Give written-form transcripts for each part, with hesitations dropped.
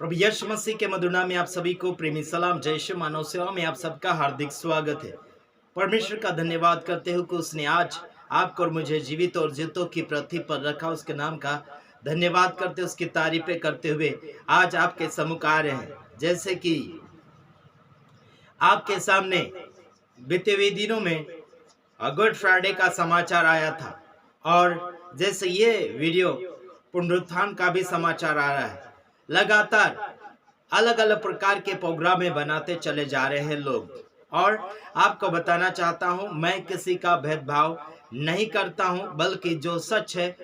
प्रभु यीशु मसीह के मधुर नाम में आप सभी को प्रेमी सलाम। जय श्री मानव सेवा में आप सबका हार्दिक स्वागत है। परमेश्वर का धन्यवाद करते हुए कि उसने आज आपको और मुझे जीवित और जितों की पृथ्वी पर रखा। उसके नाम का धन्यवाद करते, उसकी तारीफें करते हुए आज आपके सम्मुख आ रहे हैं। जैसे कि आपके सामने बीते हुए दिनों में गुड फ्राइडे का समाचार आया था, और जैसे ये वीडियो पुनरुत्थान का भी समाचार आ रहा है। लगातार अलग अलग प्रकार के प्रोग्राम बनाते चले जा रहे हैं लोग, और आपको बताना चाहता हूं, मैं किसी का भेदभाव नहीं करता हूं, बल्कि जो सच है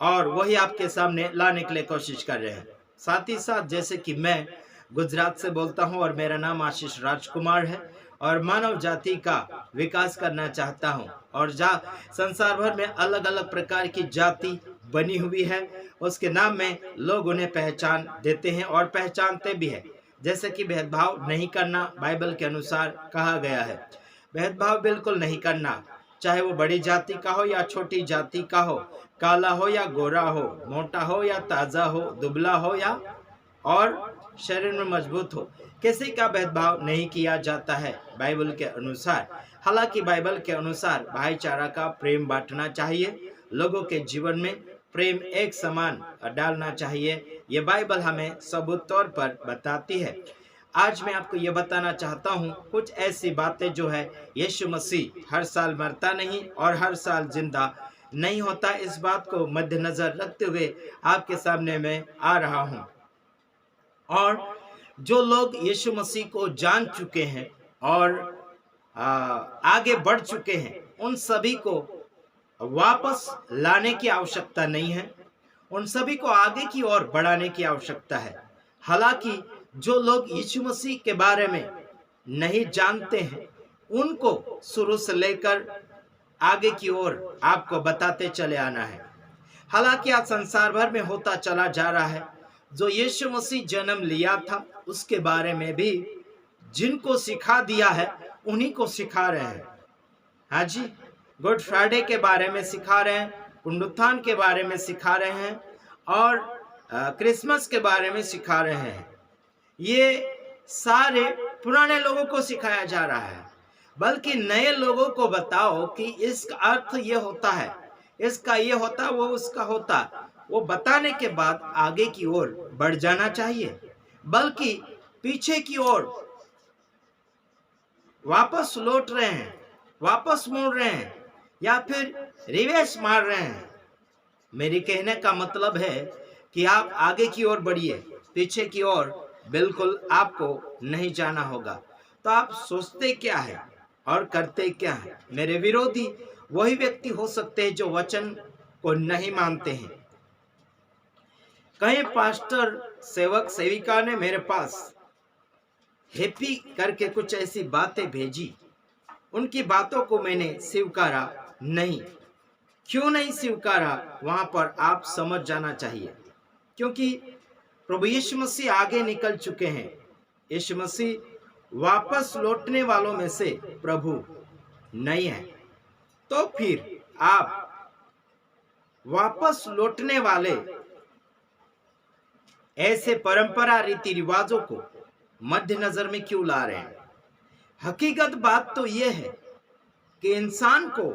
और वही आपके सामने लाने के लिए कोशिश कर रहे हैं। साथ ही साथ जैसे कि मैं गुजरात से बोलता हूं और मेरा नाम आशीष राजकुमार है, और मानव जाति का विकास करना चाहता हूं। और संसार भर में अलग अलग प्रकार की जाति बनी हुई है, उसके नाम में लोग उन्हें पहचान देते हैं और पहचानते भी हैं। जैसे कि भेदभाव नहीं करना बाइबल के अनुसार कहा गया है। भेदभाव बिल्कुल नहीं करना, चाहे वो बड़ी जाति का हो या छोटी जाति का हो, काला हो या गोरा हो, मोटा हो या ताजा हो, दुबला हो या और शरीर में मजबूत हो, किसी का भेदभाव नहीं किया जाता है बाइबल के अनुसार। हालांकि बाइबल के अनुसार भाईचारा का प्रेम बांटना चाहिए, लोगों के जीवन में प्रेम एक समान डालना चाहिए। ये बाइबल हमें सबूत तौर पर बताती है। आज मैं आपको ये बताना चाहता हूँ कुछ ऐसी बातें जो है, यीशु मसीह हर साल मरता नहीं और हर साल जिंदा नहीं होता। इस बात को मद्देनजर रखते हुए आपके सामने मैं आ रहा हूँ। और जो लोग यीशु मसीह को जान चुके हैं और आगे बढ़ चुके हैं, उन सभी को वापस लाने की आवश्यकता नहीं है, उन सभी को आगे की ओर बढ़ाने की आवश्यकता है। हालांकि जो लोग यीशु मसीह के बारे में नहीं जानते हैं, उनको शुरू से लेकर आगे की ओर आपको बताते चले आना है। हालांकि आज संसार भर में होता चला जा रहा है, जो यीशु मसीह जन्म लिया था उसके बारे में भी जिनको सिखा दिया है उन्हीं को सिखा रहे हैं। हाँ जी, गुड फ्राइडे के बारे में सिखा रहे हैं, पुनरुत्थान के बारे में सिखा रहे हैं, और क्रिसमस के बारे में सिखा रहे हैं। ये सारे पुराने लोगों को सिखाया जा रहा है, बल्कि नए लोगों को बताओ कि इसका अर्थ ये होता है, इसका ये होता, वो उसका होता। वो बताने के बाद आगे की ओर बढ़ जाना चाहिए, बल्कि पीछे की ओर वापस लौट रहे हैं, वापस मुड़ रहे हैं, या फिर रिवर्स मार रहे हैं। मेरी कहने का मतलब है कि आप आगे की ओर बढ़िए, पीछे की ओर बिल्कुल आपको नहीं जाना होगा। तो आप सोचते क्या है और करते क्या है? मेरे विरोधी वही व्यक्ति हो सकते हैं जो वचन को नहीं मानते हैं। कई पास्टर, सेवक, सेविका ने मेरे पास हैप्पी करके कुछ ऐसी बातें भेजी, उनकी बातों को मैंने स्वीकारा नहीं। क्यों नहीं स्वीकारा, वहां पर आप समझ जाना चाहिए, क्योंकि प्रभु यीशु मसीह आगे निकल चुके हैं। यीशु मसीह वापस लौटने वालों में से प्रभु नहीं है। तो फिर आप वापस लौटने वाले ऐसे परंपरा, रीति रिवाजों को मद्देनजर में क्यों ला रहे हैं? हकीकत बात तो यह है कि इंसान को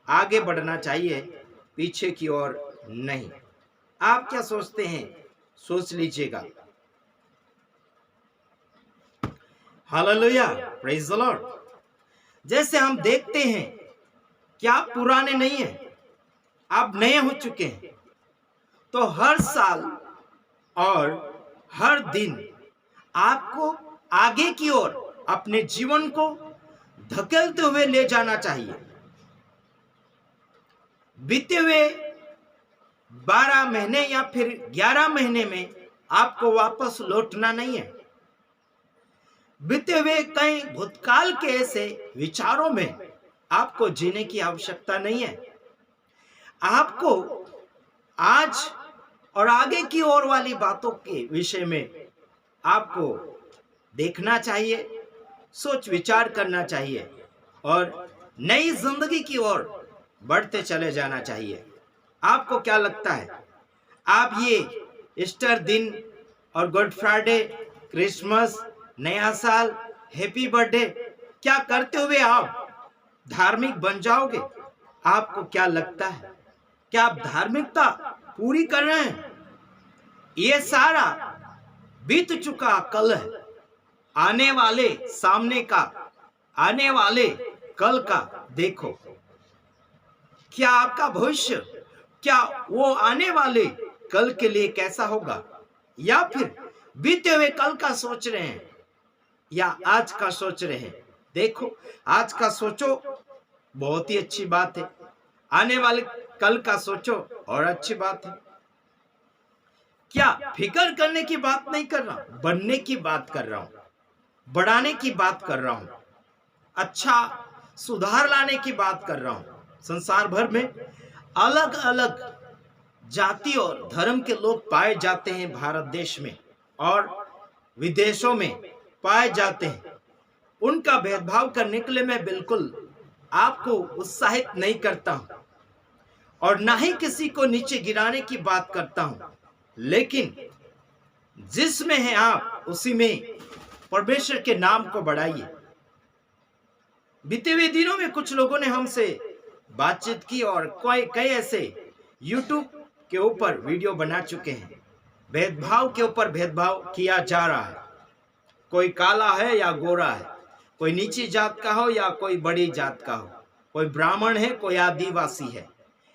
आगे बढ़ना चाहिए, पीछे की ओर नहीं। आप क्या सोचते हैं? सोच लीजिएगा। Hallelujah, praise the Lord. जैसे हम देखते हैं कि आप पुराने नहीं हैं, आप नए हो चुके हैं, तो हर साल और हर दिन आपको आगे की ओर अपने जीवन को धकेलते हुए ले जाना चाहिए। बीते हुए 12 महीने या फिर 11 महीने में आपको वापस लौटना नहीं है। बीते हुए कई भूतकाल के ऐसे विचारों में आपको जीने की आवश्यकता नहीं है। आपको आज और आगे की ओर वाली बातों के विषय में आपको देखना चाहिए, सोच विचार करना चाहिए, और नई जिंदगी की ओर बढ़ते चले जाना चाहिए। आपको क्या लगता है? आप ये ईस्टर दिन और गुड फ्राइडे, क्रिसमस, नया साल, हैप्पी बर्थडे क्या करते हुए आप धार्मिक बन जाओगे? आपको क्या लगता है? क्या आप धार्मिकता पूरी कर रहे हैं? ये सारा बीत चुका कल है। आने वाले सामने का, आने वाले कल का देखो। क्या आपका भविष्य, क्या वो आने वाले कल के लिए कैसा होगा? या फिर बीते हुए कल का सोच रहे हैं या आज का सोच रहे हैं? देखो, आज का सोचो, बहुत ही अच्छी बात है। आने वाले कल का सोचो और अच्छी बात है। क्या फिक्र करने की बात नहीं कर रहा, बनने की बात कर रहा हूं, बढ़ाने की बात कर रहा हूं, अच्छा सुधार लाने की बात कर रहा हूं। संसार भर में अलग अलग जाति और धर्म के लोग पाए जाते हैं, भारत देश में और विदेशों में पाए जाते हैं। उनका भेदभाव करने के लिए मैं बिल्कुल आपको उत्साहित नहीं करता हूं और ना ही किसी को नीचे गिराने की बात करता हूं, लेकिन जिसमें है आप उसी में परमेश्वर के नाम को बढ़ाइए। बीते हुए दिनों में कुछ लोगों ने हमसे बातचीत की और कई ऐसे YouTube के ऊपर वीडियो बना चुके हैं। भेदभाव के ऊपर भेदभाव किया जा रहा है। कोई काला है या गोरा है, कोई नीची जात का हो या कोई बड़ी जात का हो, कोई ब्राह्मण है, कोई आदिवासी है,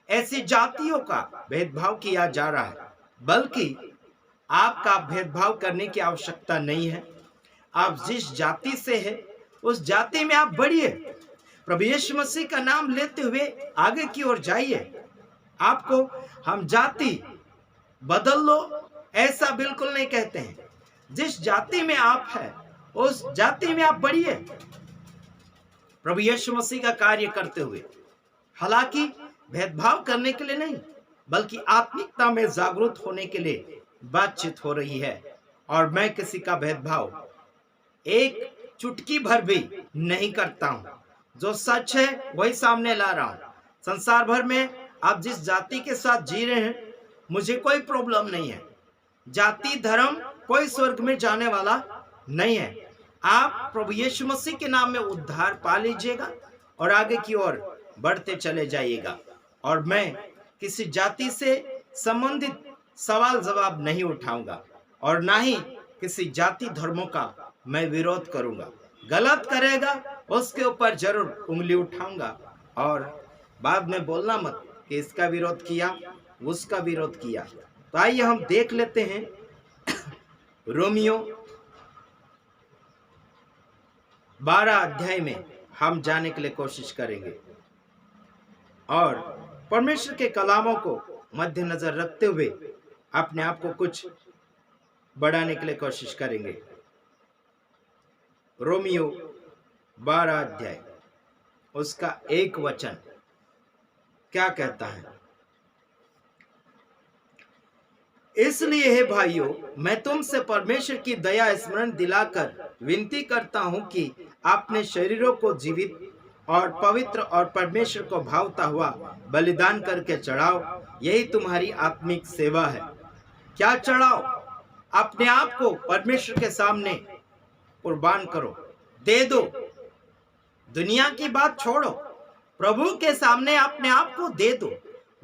ऐसी जातियों का भेदभाव किया जा रहा है। बल्कि आपका भेदभाव करने की आवश्यकता नहीं है। आप जिस जाति से है उस जाति में आप बढ़िए। प्रभु यीशु मसीह का नाम लेते हुए आगे की ओर जाइए। आपको हम जाति बदल लो ऐसा बिल्कुल नहीं कहते हैं। जिस जाति में आप है उस जाति में आप बढ़िए, प्रभु यीशु मसीह का कार्य करते हुए। हालांकि भेदभाव करने के लिए नहीं, बल्कि आत्मिकता में जागरूक होने के लिए बातचीत हो रही है। और मैं किसी का भेदभाव एक चुटकी भर भी नहीं करता हूं। जो सच है वही सामने ला रहा हूं। संसार भर में आप जिस जाति के साथ जी रहे हैं, मुझे कोई प्रॉब्लम नहीं है। जाति धर्म कोई स्वर्ग में जाने वाला नहीं है। आप प्रभु यीशु मसीह के नाम में उद्धार पा लीजिएगा और आगे की ओर बढ़ते चले जाइएगा। और मैं किसी जाति से संबंधित सवाल जवाब नहीं उठाऊंगा और ना ही किसी जाति धर्मों का मैं विरोध करूंगा। गलत करेगा उसके ऊपर जरूर उंगली उठाऊंगा और बाद में बोलना मत कि इसका विरोध किया, उसका विरोध किया। तो आइए हम देख लेते हैं रोमियो 12 अध्याय में हम जाने के लिए कोशिश करेंगे और परमेश्वर के कलामों को मद्देनजर रखते हुए अपने आप को कुछ बढ़ाने के लिए कोशिश करेंगे। रोमियो 12 अध्याय उसका 1 वचन क्या कहता है? इसलिए हे भाइयों, मैं तुमसे परमेश्वर की दया स्मरण दिलाकर विनती करता हूं कि अपने शरीरों को जीवित और पवित्र और परमेश्वर को भावता हुआ बलिदान करके चढ़ाओ, यही तुम्हारी आत्मिक सेवा है। क्या चढ़ाओ? अपने आप को परमेश्वर के सामने कुर्बान करो, दे दो। दुनिया की बात छोड़ो, प्रभु के सामने अपने आप को दे दो।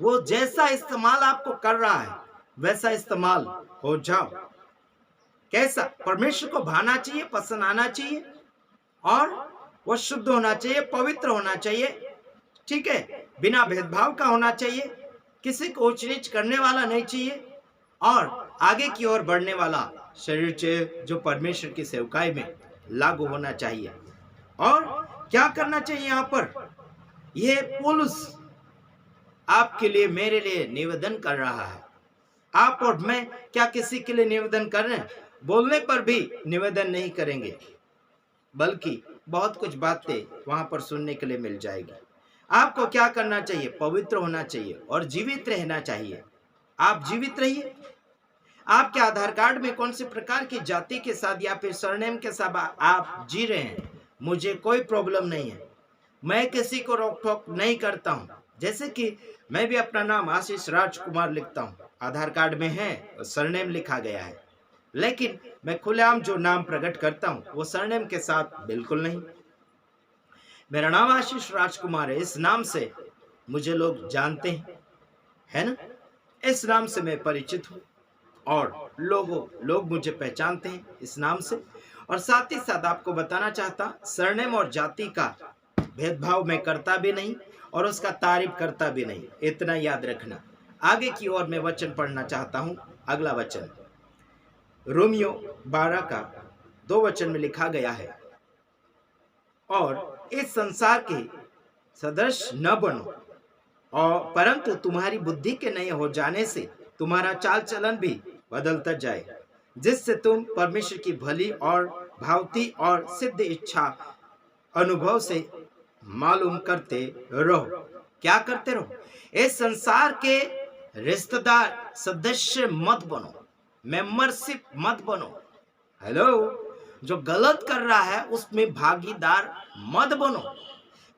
वो जैसा इस्तेमाल आपको कर रहा है वैसा इस्तेमाल हो जाओ। कैसा? परमेश्वर को भाना चाहिए, पसंद आना चाहिए और वो शुद्ध होना चाहिए, पवित्र होना चाहिए, ठीक है, बिना भेदभाव का होना चाहिए, किसी को ऊंच नीच करने वाला नहीं चाहिए और आगे की ओर बढ़ने वाला शरीर चाहिए जो परमेश्वर की सेवकाई में लागू होना चाहिए। और क्या करना चाहिए? यहाँ पर यह पौलुस आपके लिए, मेरे लिए निवेदन कर रहा है। आप और मैं क्या किसी के लिए निवेदन कर रहे हैं? बोलने पर भी निवेदन नहीं करेंगे, बल्कि बहुत कुछ बातें वहां पर सुनने के लिए मिल जाएगी। आपको क्या करना चाहिए? पवित्र होना चाहिए और जीवित रहना चाहिए। आप जीवित रहिए। आपके आधार कार्ड में कौन सी प्रकार की जाति के साथ या फिर सरनेम के साथ आप जी रहे हैं, मुझे कोई प्रॉब्लम नहीं है। मैं किसी को रोक टोक नहीं करता हूं। जैसे कि मैं भी अपना नाम आशीष राजकुमार लिखता हूं, आधार कार्ड में है, सरनेम लिखा गया है, लेकिन मैं खुलेआम जो नाम प्रकट करता हूँ वो सरनेम के साथ बिल्कुल नहीं। मेरा नाम आशीष राजकुमार है, इस नाम से मुझे लोग जानते हैं, है ना। इस नाम से मैं परिचित हूँ और लोग मुझे पहचानते हैं इस नाम से। और साथ ही साथ आपको बताना चाहता, सरनेम और जाति का भेदभाव मैं करता भी नहीं और उसका तारीफ करता भी नहीं, इतना याद रखना। आगे की ओर मैं वचन पढ़ना चाहता हूँ। अगला वचन रोमियो 12 का 2 वचन में लिखा गया है, और इस संसार के सदृश न बनो, और परंतु तुम्हारी बुद्धि के नए हो जाने से तुम्हारा चाल चलन भी बदलता जाए, जिससे तुम परमेश्वर की भली और भावती और सिद्ध इच्छा अनुभव से मालूम करते रहो। क्या करते रहो? इस संसार के रिश्तेदार सदस्य मत बनो, मेंबरशिप मत बनो। हेलो, जो गलत कर रहा है उसमें भागीदार मत बनो।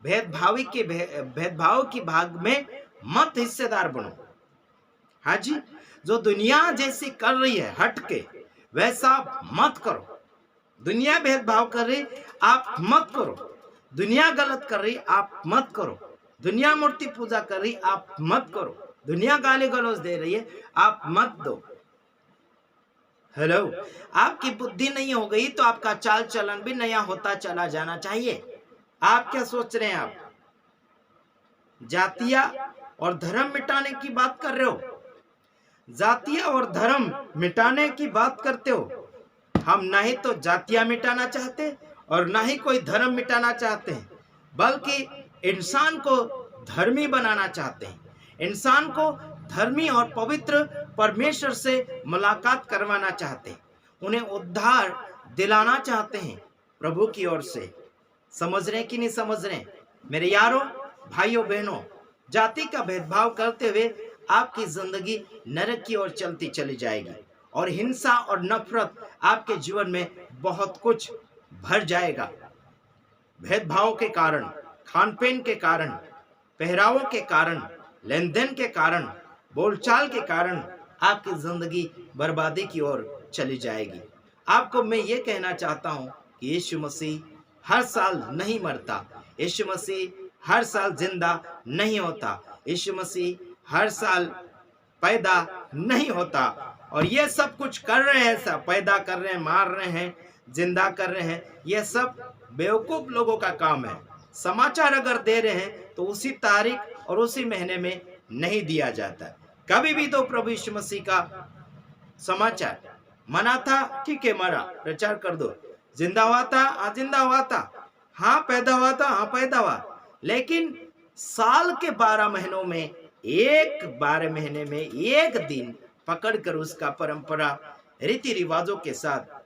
भेदभाव की भाग में मत हिस्सेदार बनो। हाँ जी, जो दुनिया जैसी कर रही है हट के, वैसा मत करो। दुनिया भेदभाव कर रही, आप मत करो। दुनिया गलत कर रही, आप मत करो। दुनिया मूर्ति पूजा कर रही, आप मत करो। दुनिया गाली गलौज दे रही है, आप मत दो। हेलो, आपकी बुद्धि नहीं हो गई तो आपका चाल चलन भी नया होता चला जाना चाहिए। आप क्या सोच रहे हैं? आप जातिया और धर्म मिटाने की बात कर रहे हो? जातिया और धर्म मिटाने की बात करते हो। हम ना ही तो जातियां मिटाना चाहते और ना ही कोई धर्म मिटाना चाहते हैं, बल्कि इंसान को धर्मी बनाना चाहते हैं। इंसान को धर्मी और पवित्र परमेश्वर से मुलाकात करवाना चाहते हैं। उन्हें उद्धार दिलाना चाहते हैं प्रभु की ओर से। समझ रहे कि नहीं समझ रहे? मेरे यारों, भाइयों, बहनों, जाति का भेदभाव करते हुए आपकी जिंदगी नरक की ओर चलती चली जाएगी और हिंसा और नफरत आपके जीवन में बहुत कुछ भर जाएगा। भेदभाव के कारण, खान पीन के कारण, पहरावों के कारण, लेन देन के कारण, बोलचाल के कारण आपकी जिंदगी बर्बादी की ओर चली जाएगी। आपको मैं ये कहना चाहता हूँ कि यीशु मसीह हर साल नहीं मरता, यीशु मसीह हर साल जिंदा नहीं होता, यीशु मसीह हर साल पैदा नहीं होता। और ये सब कुछ कर रहे हैं, सब पैदा कर रहे हैं, मार रहे हैं, जिंदा कर रहे हैं, ये सब बेवकूफ लोगों का काम है। समाचार अगर दे रहे हैं तो उसी तारीख और उसी महीने में नहीं दिया जाता। कभी भी तो प्रभु यीशु मसीह का समाचार, मना था, ठीक है, मरा, प्रचार कर दो। जिंदा हुआ था, हाँ जिंदा हुआ था, हाँ पैदा हुआ था, हाँ पैदा हुआ। लेकिन साल के 12 महीनों में 12 महीने में एक दिन पकड़कर उसका परंपरा रीति रिवाजों के साथ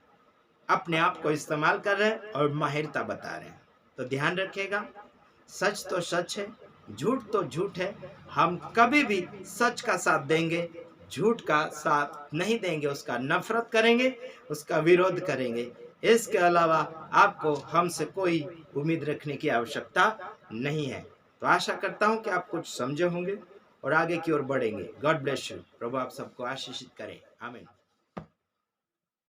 अपने आप को इस्तेमाल कर रहे हैं और माहिरता बता रहे हैं। तो ध्यान रखिएगा, सच तो सच है, झूठ तो झूठ है। हम कभी भी सच का साथ देंगे, झूठ का साथ नहीं देंगे, उसका नफरत करेंगे, उसका विरोध करेंगे। इसके अलावा आपको हमसे कोई उम्मीद रखने की आवश्यकता नहीं है। तो आशा करता हूं कि आप कुछ समझे होंगे और आगे की ओर बढ़ेंगे। God bless you. प्रभु आप सबको आशीषित करें। आमीन।